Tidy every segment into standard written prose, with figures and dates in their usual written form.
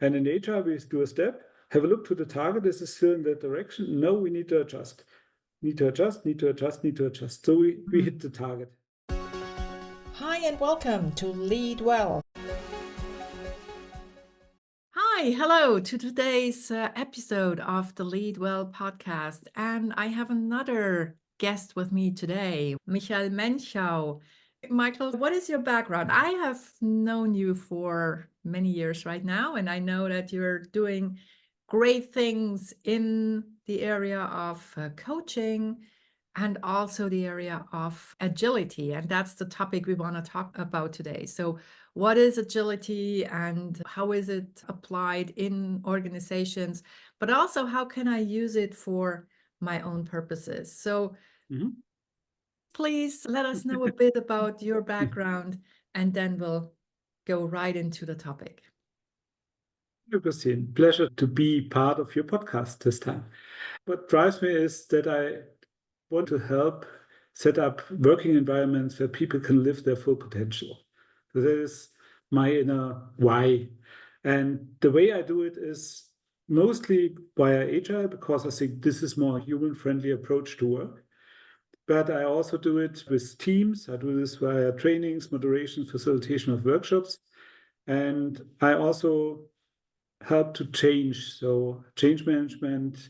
And in HR, we do a step, have a look to the target. Is it still in that direction? No, we need to adjust. Need to adjust, need to adjust, need to adjust. So we hit the target. Hi and welcome to Lead Well. Hi, hello to today's episode of the Lead Well podcast. And I have another guest with me today, Michael Menchau. Michael, what is your background? I have known you for many years right now, and I know that you're doing great things in the area of coaching and also the area of agility. And that's the topic we want to talk about today. So, what is agility and how is it applied in organizations? But also, how can I use it for my own purposes? So, please let us know a bit about your background, and then we'll go right into the topic. Christine, pleasure to be part of your podcast this time. What drives me is that I want to help set up working environments where people can live their full potential. So that is my inner why. And the way I do it is mostly via Agile, because I think this is more human-friendly approach to work. But I also do it with teams. I do this via trainings, moderation, facilitation of workshops. And I also help to change. So change management,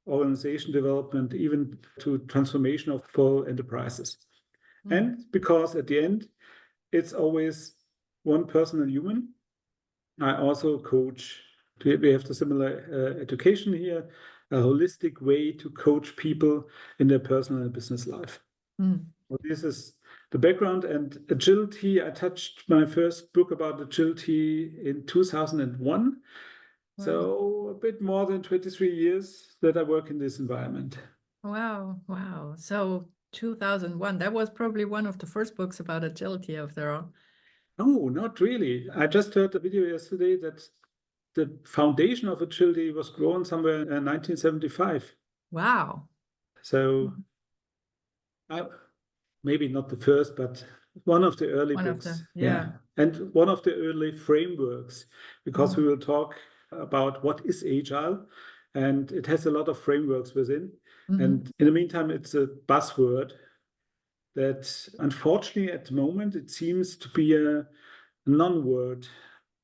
organization development, even to transformation of full enterprises. And because at the end, it's always one person, a human, I also coach. We have the similar education here, a holistic way to coach people in their personal and business life. Well, this is the background. And agility, I touched my first book about agility in 2001. So a bit more than 23 years that I work in this environment. Wow. So 2001, that was probably one of the first books about agility after all. No, not really. I just heard a video yesterday that the foundation of agility was grown somewhere in 1975. Wow. So maybe not the first, but one of the early books. Yeah. And one of the early frameworks, because we will talk about what is Agile, and it has a lot of frameworks within. And in the meantime, it's a buzzword that unfortunately at the moment it seems to be a non-word,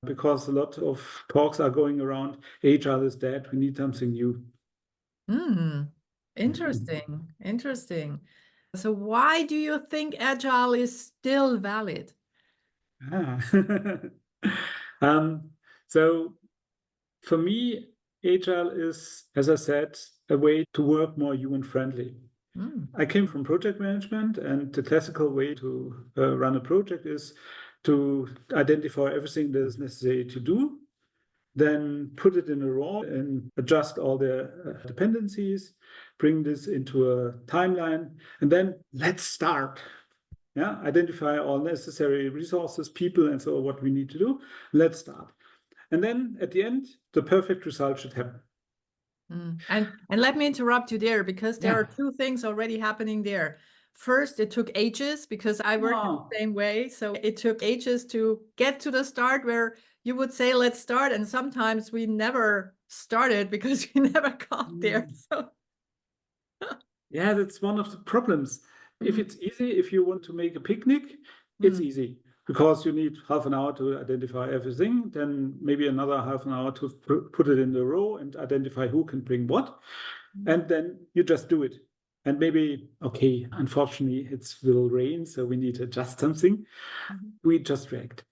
because a lot of talks are going around, Agile is dead, we need something new. Interesting. So why do you think Agile is still valid? So for me, Agile is, as I said, a way to work more human-friendly. I came from project management, and the classical way to run a project is to identify everything that is necessary to do, then put it in a raw and adjust all the dependencies, bring this into a timeline, and then let's start. Identify all necessary resources, people, and so what we need to do. Let's start. And then at the end, the perfect result should happen. And let me interrupt you there, because there are two things already happening there. First, it took ages, because I worked in the same way. So it took ages to get to the start where you would say, let's start. And sometimes we never started because we never got there. So yeah, that's one of the problems. If it's easy, if you want to make a picnic, it's easy, because you need half an hour to identify everything, then maybe another half an hour to put it in the row and identify who can bring what. And then you just do it. And maybe, okay, unfortunately, it will rain, so we need to adjust something. We just react.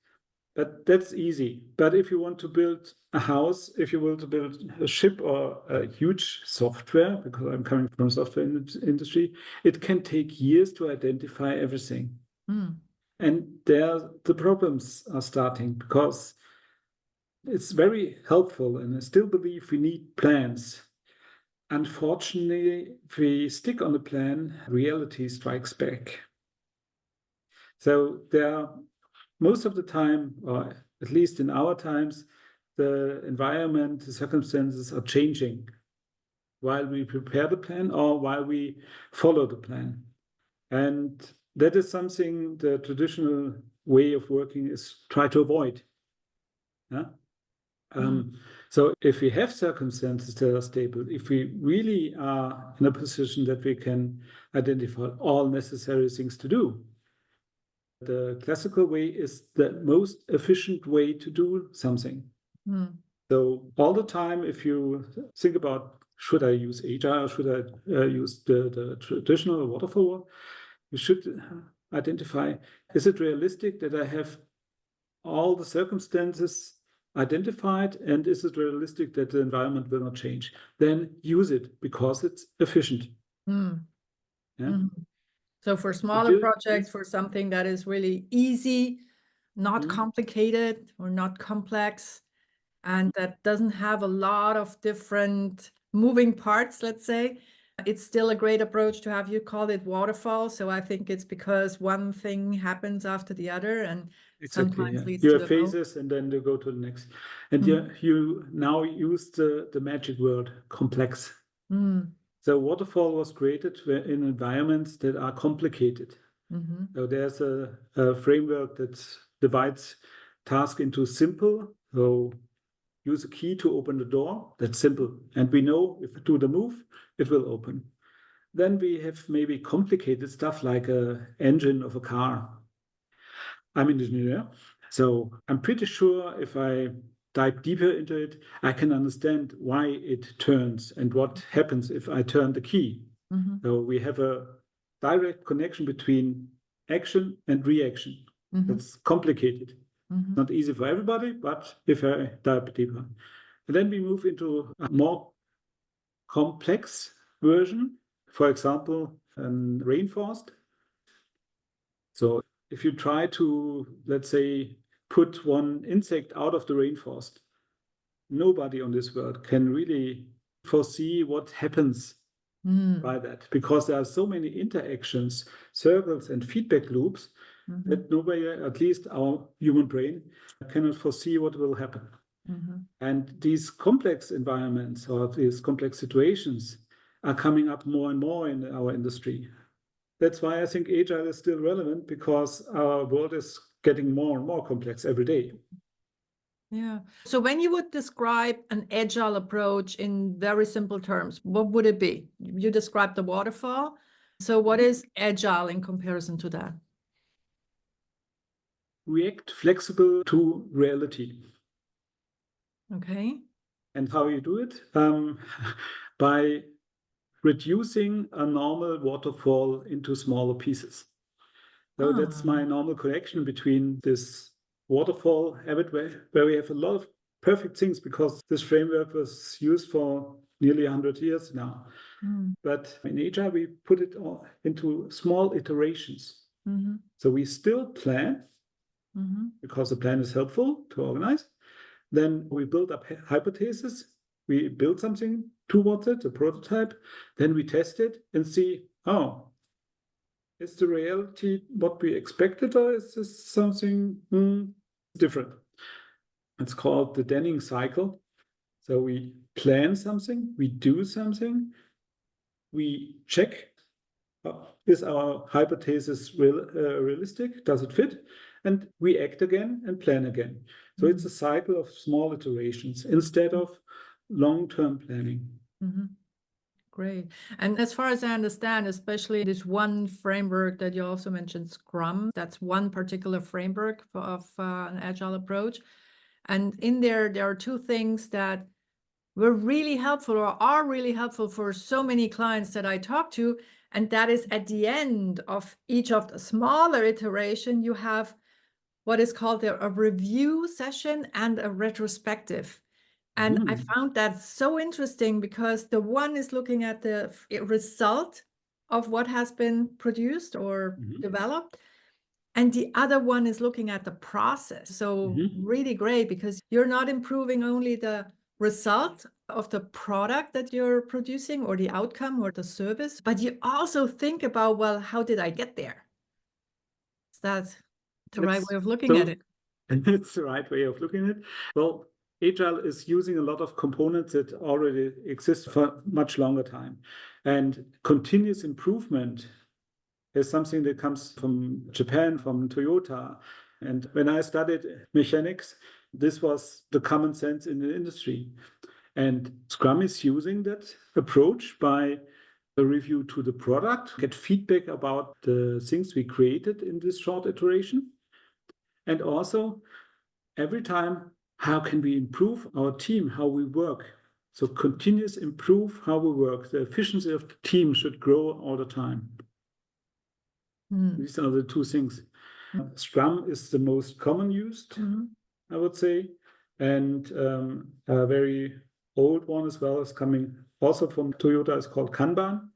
But that's easy. But if you want to build a house, if you want to build a ship or a huge software, because I'm coming from software industry, it can take years to identify everything. And there the problems are starting, because it's very helpful, and I still believe we need plans. Unfortunately, if we stick on the plan, reality strikes back. So most of the time, or at least in our times, the environment, the circumstances are changing while we prepare the plan or while we follow the plan. And that is something the traditional way of working is try to avoid. So if we have circumstances that are stable, if we really are in a position that we can identify all necessary things to do, the classical way is the most efficient way to do something. So all the time, if you think about, should I use Agile, should I use the traditional waterfall, you should identify, is it realistic that I have all the circumstances identified, and is it realistic that the environment will not change? Then use it because it's efficient. Yeah? So for smaller projects, for something that is really easy, not complicated or not complex, and that doesn't have a lot of different moving parts, let's say, it's still a great approach to have. You call it waterfall. So I think it's because one thing happens after the other, and sometimes leads you to have phases and then you go to the next. And you now use the magic word complex. So waterfall was created in environments that are complicated. So there's a framework that divides tasks into simple. So use a key to open the door. That's simple. And we know if we do the move, it will open. Then we have maybe complicated stuff like an engine of a car. I'm an engineer, so I'm pretty sure if I dive deeper into it, I can understand why it turns and what happens if I turn the key. So we have a direct connection between action and reaction. That's complicated. Not easy for everybody, but if I dive deeper. And then we move into a more complex version, for example, rainforest. So if you try to, let's say, put one insect out of the rainforest, nobody on this world can really foresee what happens by that, because there are so many interactions, circles, and feedback loops that nobody, at least our human brain, cannot foresee what will happen. And these complex environments or these complex situations are coming up more and more in our industry. That's why I think Agile is still relevant, because our world is getting more and more complex every day. Yeah. So when you would describe an Agile approach in very simple terms, what would it be? You described the waterfall. So what is Agile in comparison to that? React flexible to reality. Okay. And how you do it? By reducing a normal waterfall into smaller pieces. So that's my normal connection between this waterfall habit where we have a lot of perfect things, because this framework was used for nearly 100 years now. But in Agile, we put it all into small iterations. So we still plan, because the plan is helpful to organize. Then we build up hypotheses. We build something towards it, a prototype. Then we test it and see, oh, is the reality what we expected, or is this something different? It's called the Denning cycle. So we plan something, we do something, we check, is our hypothesis realistic? Does it fit? And we act again and plan again. So it's a cycle of small iterations instead of long-term planning. Great. And as far as I understand, especially this one framework that you also mentioned, Scrum, that's one particular framework of an Agile approach. And in there are two things that were really helpful, or are really helpful for so many clients that I talk to. And that is, at the end of each of the smaller iteration, you have what is called a review session and a retrospective. And I found that so interesting, because the one is looking at the result of what has been produced or developed, and the other one is looking at the process. So really great, because you're not improving only the result of the product that you're producing or the outcome or the service, but you also think about, well, how did I get there? Is that the right way of looking at it? And it's the right way of looking at it. Well, Agile is using a lot of components that already exist for much longer time. And continuous improvement is something that comes from Japan, from Toyota. And when I studied mechanics, This was the common sense in the industry. And Scrum is using that approach by a review to the product, get feedback about the things we created in this short iteration. And also, every time, how can we improve our team, how we work? So continuous improve how we work. The efficiency of the team should grow all the time. These are the two things. Scrum is the most common used, I would say. And a very old one as well is coming also from Toyota, is called Kanban.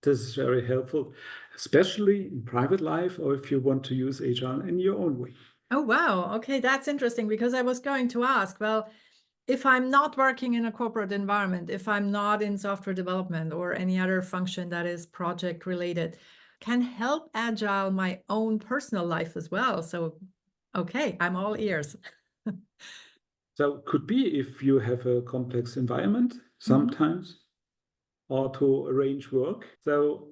This is very helpful, especially in private life or if you want to use Agile in your own way. Oh, wow. Okay, that's interesting, because I was going to ask, well, if I'm not working in a corporate environment, if I'm not in software development or any other function that is project related, can help Agile my own personal life as well. So, okay, I'm all ears. So it could be if you have a complex environment sometimes, or to arrange work. So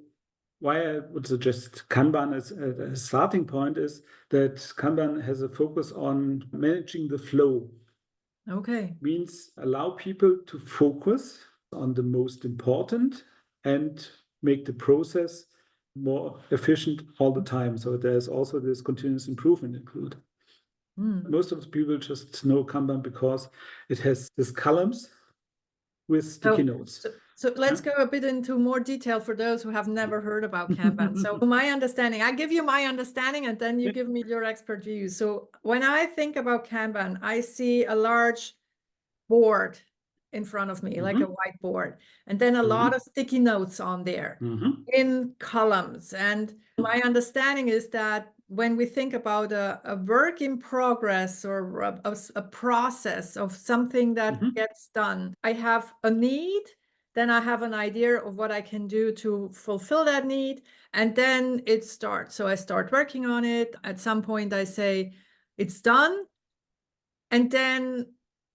why I would suggest Kanban as a starting point is that Kanban has a focus on managing the flow. Okay. Means allow people to focus on the most important and make the process more efficient all the time. So there's also this continuous improvement included. Most of the people just know Kanban because it has these columns with sticky notes. So let's go a bit into more detail for those who have never heard about Kanban. So my understanding, I give you my understanding and then you give me your expert views. So when I think about Kanban, I see a large board in front of me, like a whiteboard, and then a lot of sticky notes on there in columns. And my understanding is that when we think about a work in progress or a process of something that gets done, I have a need, then I have an idea of what I can do to fulfill that need, and then it starts. So I start working on it. At some point I say, it's done. And then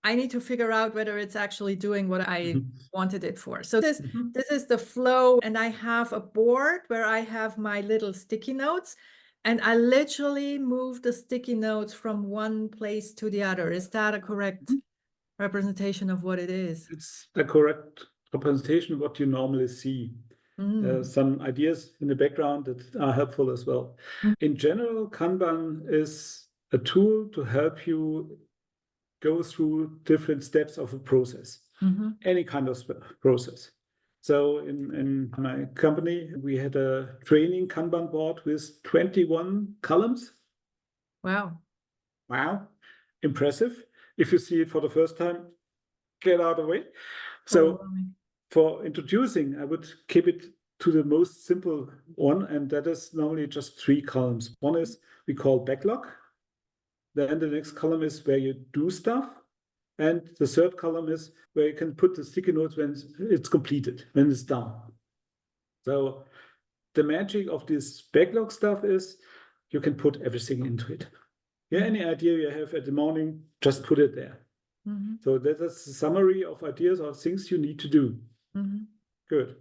I need to figure out whether it's actually doing what I wanted it for. So this is the flow, and I have a board where I have my little sticky notes, and I literally move the sticky notes from one place to the other. Is that a correct representation of what it is? It's the correct representation of what you normally see. Some ideas in the background that are helpful as well. In general, Kanban is a tool to help you go through different steps of a process, any kind of process. So in my company, we had a training Kanban board with 21 columns. Wow. Wow, impressive. If you see it for the first time, get out of the way. So for introducing, I would keep it to the most simple one, and that is normally just 3 columns. One is we call backlog. Then the next column is where you do stuff. And the third column is where you can put the sticky notes when it's completed, when it's done. So the magic of this backlog stuff is you can put everything into it. Yeah, any idea you have at the morning, just put it there. So that's a summary of ideas or things you need to do. Good.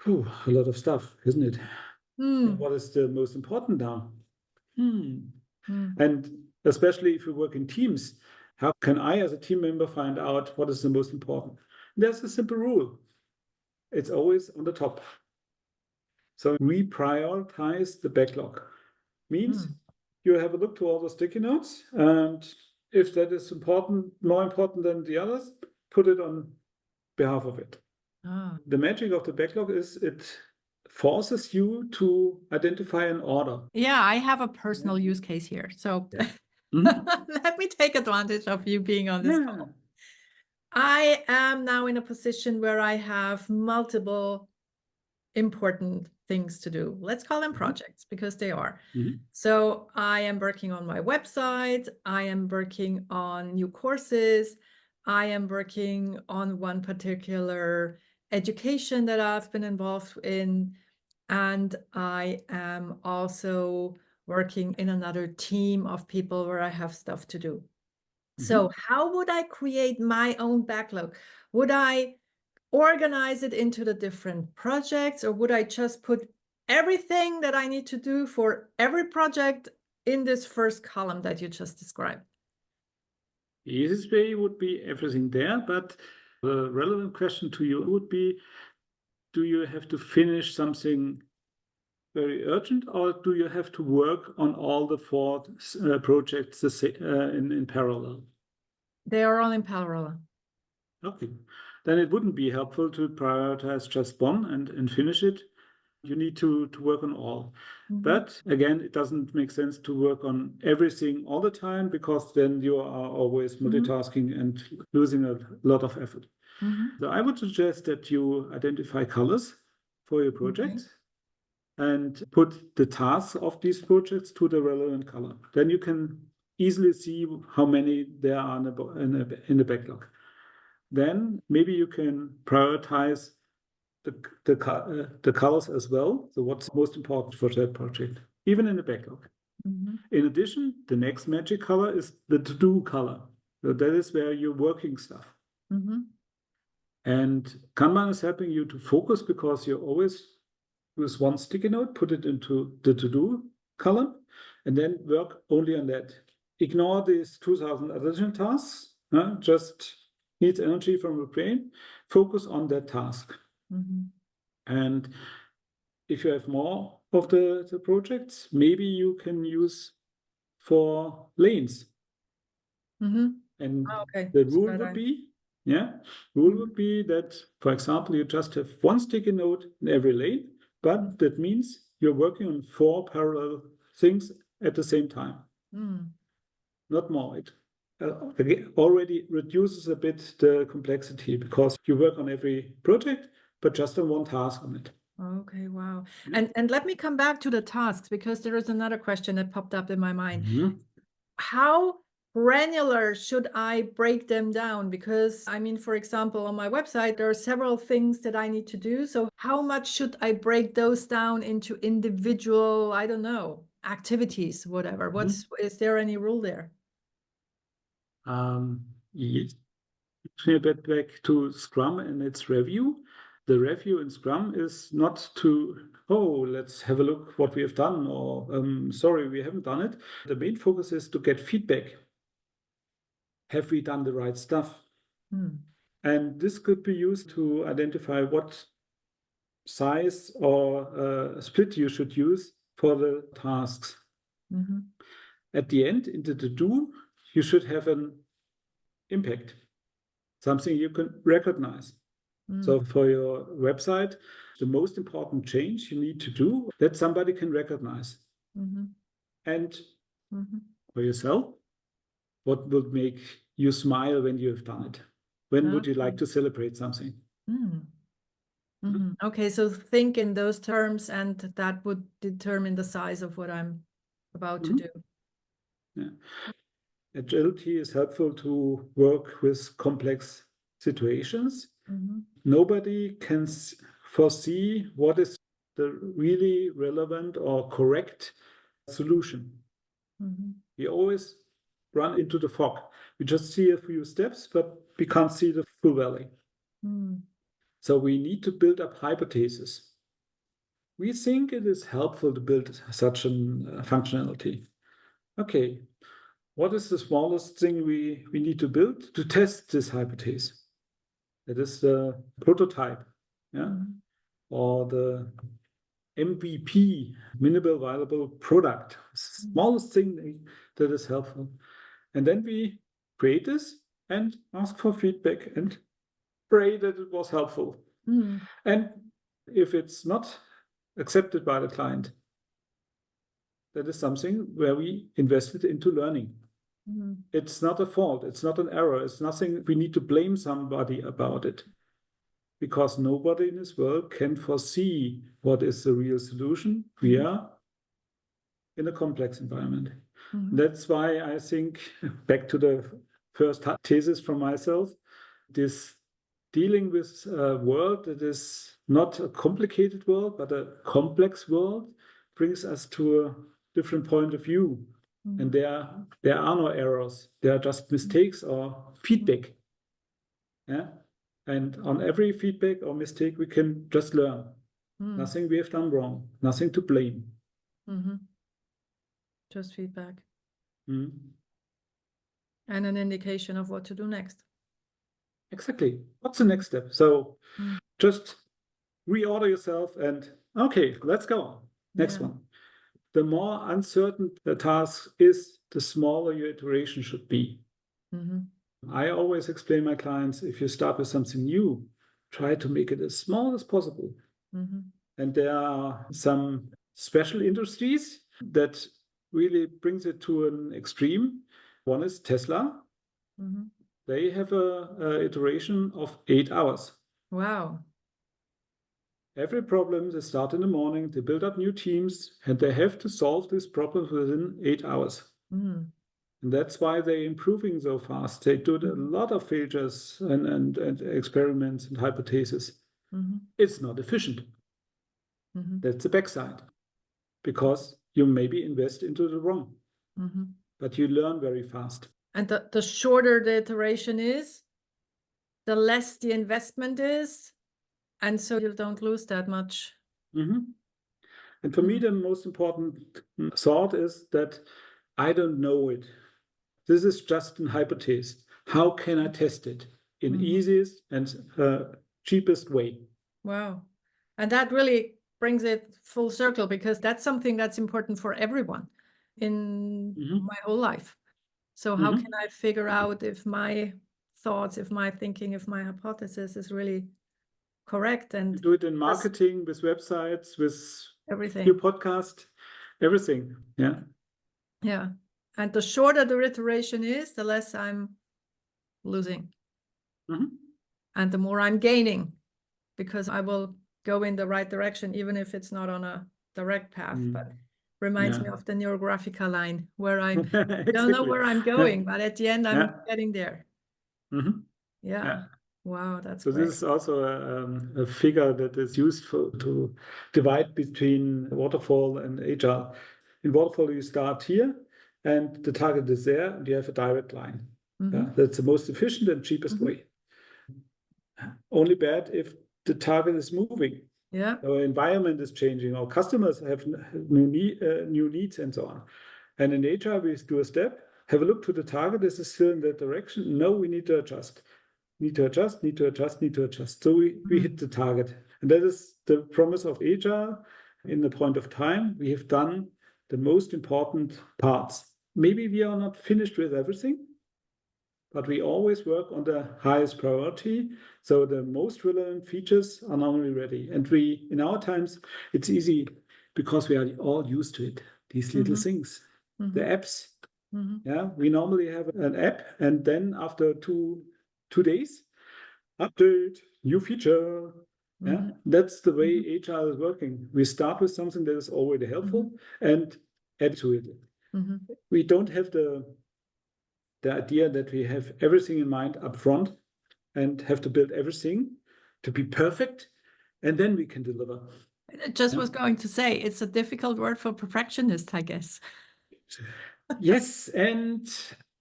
Whew, a lot of stuff, isn't it? What is the most important now? And especially if you work in teams, how can I, as a team member, find out what is the most important? There's a simple rule. It's always on the top. So reprioritize the backlog. Means you have a look to all the sticky notes, and if that is important, more important than the others, put it on behalf of it. The magic of the backlog is it forces you to identify an order. Yeah, I have a personal use case here. So let me take advantage of you being on this call. I am now in a position where I have multiple important things to do. Let's call them projects, because they are. So I am working on my website. I am working on new courses. I am working on one particular education that I've been involved in. And I am also working in another team of people where I have stuff to do. So how would I create my own backlog? Would I organize it into the different projects, or would I just put everything that I need to do for every project in this first column that you just described? The easiest way would be everything there, but the relevant question to you would be, do you have to finish something very urgent, or do you have to work on all the four projects in parallel? They are all in parallel. Okay, then it wouldn't be helpful to prioritize just one and finish it. You need to work on all. But again, it doesn't make sense to work on everything all the time, because then you are always multitasking and losing a lot of effort. So I would suggest that you identify colors for your projects and put the tasks of these projects to the relevant color. Then you can easily see how many there are in the backlog. Then maybe you can prioritize the colors as well. So what's most important for that project, even in the backlog. In addition, the next magic color is the to-do color. So that is where you're working stuff. And Kanban is helping you to focus, because you always use one sticky note, put it into the to-do column, and then work only on that. Ignore these 2,000 additional tasks. Just needs energy from your brain. Focus on that task. And if you have more of the projects, maybe you can use for lanes. And the rule would be, that, for example, you just have one sticky note in every lane, but that means you're working on 4 parallel things at the same time. Not more. It already reduces a bit the complexity, because you work on every project, but just on one task on it. Okay, wow. And let me come back to the tasks, because there is another question that popped up in my mind. How granular should I break them down? Because I mean, for example, on my website, there are several things that I need to do. So how much should I break those down into individual, I don't know, activities, whatever? Is there any rule there? Yes. A bit back to Scrum and its review. The review in Scrum is not to, let's have a look what we have done, or sorry, we haven't done it. The main focus is to get feedback. Have we done the right stuff? And this could be used to identify what size or split you should use for the tasks. At the end, in the to-do, you should have an impact, something you can recognize. So for your website, the most important change you need to do that somebody can recognize. And for yourself, what would make you smile when you have done it? When would you like to celebrate something? Okay, so think in those terms, and that would determine the size of what I'm about to do. Agility is helpful to work with complex situations. Nobody can foresee what is the really relevant or correct solution. We always run into the fog. We just see a few steps, but we can't see the full valley. So we need to build up hypotheses. We think it is helpful to build such a functionality. Okay, what is the smallest thing we need to build to test this hypothesis? That is the prototype, or the MVP, minimal viable product, smallest thing that is helpful. And then we create this and ask for feedback and pray that it was helpful. And if it's not accepted by the client, that is something where we invested into learning. It's not a fault, it's not an error, it's nothing we need to blame somebody about it, because nobody in this world can foresee what is the real solution. We are in a complex environment. That's why I think, back to the first thesis from myself, this dealing with a world that is not a complicated world, but a complex world, brings us to a different point of view. And there are no errors. There are just mistakes or feedback. And on every feedback or mistake, we can just learn. Nothing we have done wrong. Nothing to blame. Just feedback. And an indication of what to do next. Exactly. What's the next step? So Mm. just reorder yourself and okay, let's go on. Next Yeah. one. The more uncertain the task is, the smaller your iteration should be. Mhm. I always explain my clients, if you start with something new, try to make it as small as possible. Mhm. And there are some special industries that really brings it to an extreme. One is Tesla. Mhm. They have a iteration of 8 hours. Wow. Every problem, they start in the morning, they build up new teams, and they have to solve this problem within 8 hours. Mm. And that's why they're improving so fast. They do a lot of features and experiments and hypotheses. Mhm. It's not efficient. Mhm. That's the backside, because you maybe invest into the wrong, Mhm. but you learn very fast. And the shorter the iteration is, the less the investment is, and so you don't lose that much. Mhm. And for me, the most important thought is that I don't know it. This is just an hypothesis. How can I test it in easiest and cheapest way? Wow. And that really brings it full circle, because that's something that's important for everyone in my whole life. So how can I figure out if my thoughts, if my thinking, if my hypothesis is really correct? You And do it in that's marketing, with websites, with your everything. podcast, everything. Yeah. Yeah. And the shorter the iteration is, the less I'm losing and the more I'm gaining, because I will go in the right direction, even if it's not on a direct path. But reminds me Yeah. of the Neurographica line, where I don't know Exactly. where I'm Yeah. going, but at the end I'm Yeah. getting there. Mhm. Yeah. Yeah. Wow, that's So great. this is also a figure that is useful to divide between waterfall and agile. In waterfall, you start here, and the target is there, and you have a direct line. Yeah, that's the most efficient and cheapest way. Only bad if the target is moving. Yeah. Our environment is changing. Our customers have new needs and so on. And in agile, we do a step, have a look to the target. Is it still in that direction? No, we need to adjust. Need to adjust, need to adjust, need to adjust. So we hit the target. And that is the promise of agile. In the point of time, we have done the most important parts. Maybe we are not finished with everything, but we always work on the highest priority. So the most relevant features are normally ready. And we, in our times, it's easy because we are all used to it, these little things, the apps. Yeah, we normally have an app, and then after two days, update, new feature. Yeah, that's the way Agile is working. We start with something that is already helpful and add to it. We don't have the idea that we have everything in mind up front and have to build everything to be perfect, and then we can deliver. I just was going to say, it's a difficult word for perfectionist, I guess. Yes, and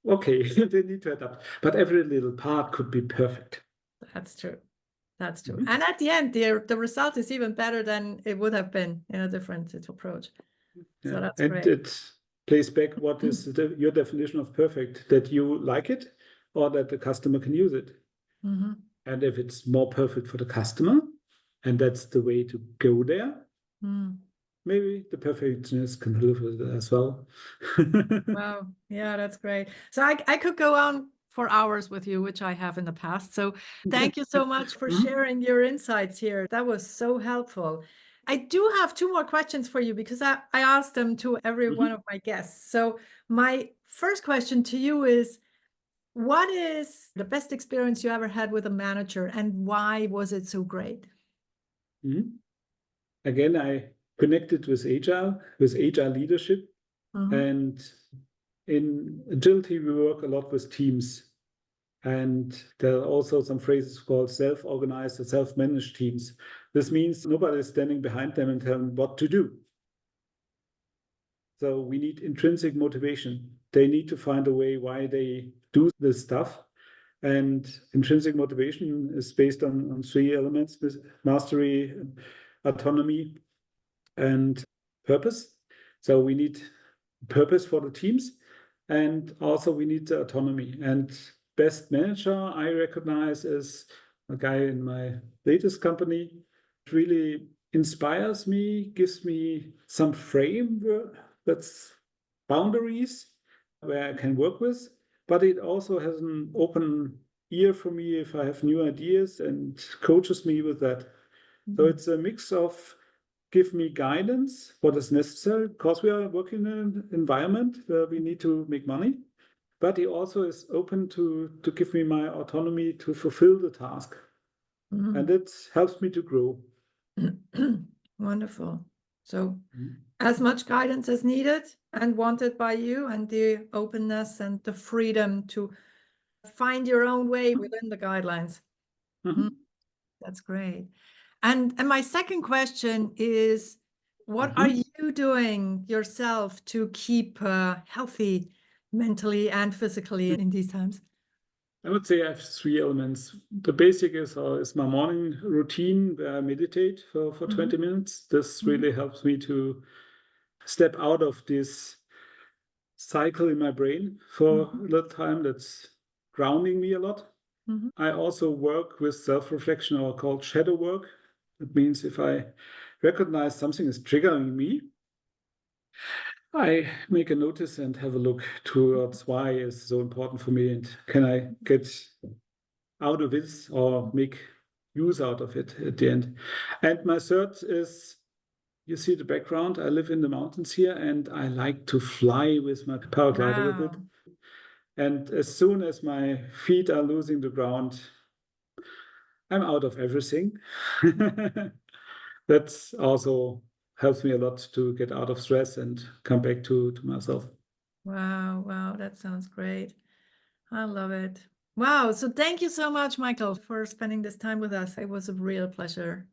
okay, they need to adapt, but every little part could be perfect. That's true. That's true. And at the end, the result is even better than it would have been in a different approach. Yeah. So that's and great. it plays back what is your definition of perfect, that you like it or that the customer can use it. And if it's more perfect for the customer, and that's the way to go there, maybe the perfectionist can live with it as well. Wow. Yeah, that's great. So I could go on for hours with you, which I have in the past. So thank you so much for sharing your insights here. That was so helpful. I do have two more questions for you, because I asked them to every one of my guests. So my first question to you is, what is the best experience you ever had with a manager, and why was it so great? Again, I connected with agile leadership. And in agility, we work a lot with teams. And there are also some phrases called self-organized or self-managed teams. This means nobody is standing behind them and telling them what to do. So we need intrinsic motivation. They need to find a way why they do this stuff. And intrinsic motivation is based on three elements: mastery, autonomy, and purpose. So we need purpose for the teams. And also we need the autonomy. And best manager I recognize is a guy in my latest company. It really inspires me, gives me some framework, that's boundaries where I can work with, but it also has an open ear for me if I have new ideas and coaches me with that. So it's a mix of give me guidance, what is necessary, because we are working in an environment where we need to make money, but he also is open to give me my autonomy to fulfill the task. And it helps me to grow. Wonderful. So as much guidance as needed and wanted by you, and the openness and the freedom to find your own way within the guidelines. That's great. And my second question is, what are you doing yourself to keep healthy mentally and physically in these times? I would say I have three elements. The basic is my morning routine where I meditate for 20 minutes. This really helps me to step out of this cycle in my brain for a little time. That's grounding me a lot. I also work with self-reflection, or called shadow work. That means if I recognize something is triggering me, I make a notice and have a look towards why it's so important for me, and can I get out of this or make use out of it at the end. And my third is, you see the background, I live in the mountains here and I like to fly with my paraglider with it. And as soon as my feet are losing the ground, I'm out of everything. That also helps me a lot to get out of stress and come back to myself. Wow, that sounds great. I love it. Wow, so thank you so much, Michael, for spending this time with us. It was a real pleasure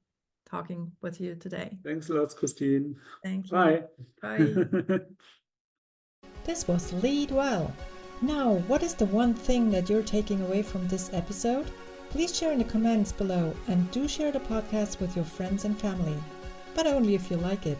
talking with you today. Thanks a lot, Christine. Thank you. Bye. Bye. This was Lead Well. Now, what is the one thing that you're taking away from this episode? Please share in the comments below, and do share the podcast with your friends and family, but only if you like it.